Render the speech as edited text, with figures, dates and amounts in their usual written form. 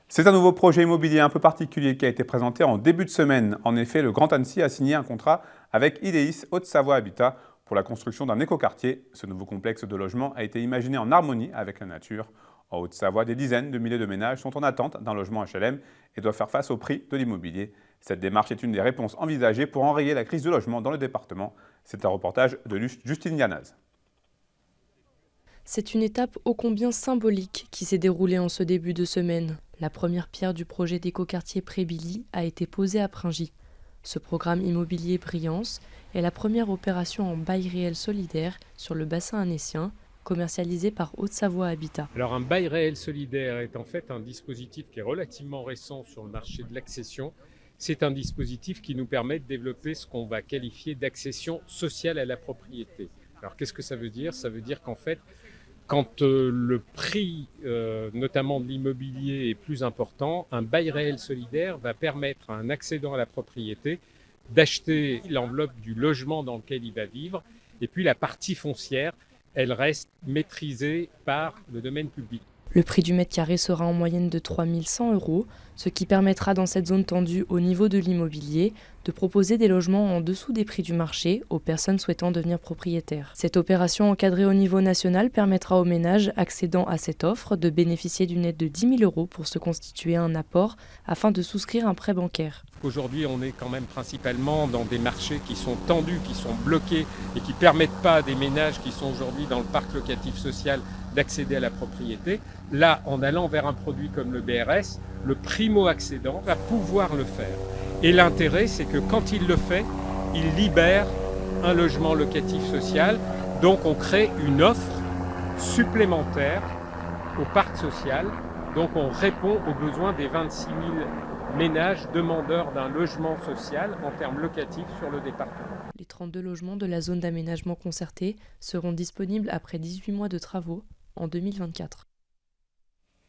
C'est un nouveau projet immobilier un peu particulier qui a été présenté en début de semaine. En effet, le Grand Annecy a signé un contrat avec Ideis Haute-Savoie Habitat pour la construction d'un écoquartier. Ce nouveau complexe de logements a été imaginé en harmonie avec la nature. En Haute-Savoie, des dizaines de milliers de ménages sont en attente d'un logement HLM et doivent faire face au prix de l'immobilier. Cette démarche est une des réponses envisagées pour enrayer la crise de logement dans le département. C'est un reportage de Justine Yanaz. C'est une étape ô combien symbolique qui s'est déroulée en ce début de semaine. La première pierre du projet d'écoquartier Prébilly a été posée à Pringy. Ce programme immobilier Brillance est la première opération en bail réel solidaire sur le bassin annécien, commercialisé par Haute-Savoie Habitat. Alors un bail réel solidaire est en fait un dispositif qui est relativement récent sur le marché de l'accession. C'est un dispositif qui nous permet de développer ce qu'on va qualifier d'accession sociale à la propriété. Alors qu'est-ce que ça veut dire ? Ça veut dire qu'en fait, quand le prix, notamment de l'immobilier, est plus important, un bail réel solidaire va permettre à un accédant à la propriété d'acheter l'enveloppe du logement dans lequel il va vivre. Et puis la partie foncière, elle reste maîtrisée par le domaine public. Le prix du mètre carré sera en moyenne de 3 100 €, ce qui permettra dans cette zone tendue au niveau de l'immobilier de proposer des logements en dessous des prix du marché aux personnes souhaitant devenir propriétaires. Cette opération encadrée au niveau national permettra aux ménages accédant à cette offre de bénéficier d'une aide de 10 000 € pour se constituer un apport afin de souscrire un prêt bancaire. Aujourd'hui, on est quand même principalement dans des marchés qui sont tendus, qui sont bloqués et qui ne permettent pas à des ménages qui sont aujourd'hui dans le parc locatif social d'accéder à la propriété. Là, en allant vers un produit comme le BRS, le primo-accédant va pouvoir le faire. Et l'intérêt, c'est que quand il le fait, il libère un logement locatif social. Donc on crée une offre supplémentaire au parc social. Donc on répond aux besoins des 26 000 ménages demandeurs d'un logement social en termes locatifs sur le département. Les 32 logements de la zone d'aménagement concerté seront disponibles après 18 mois de travaux en 2024.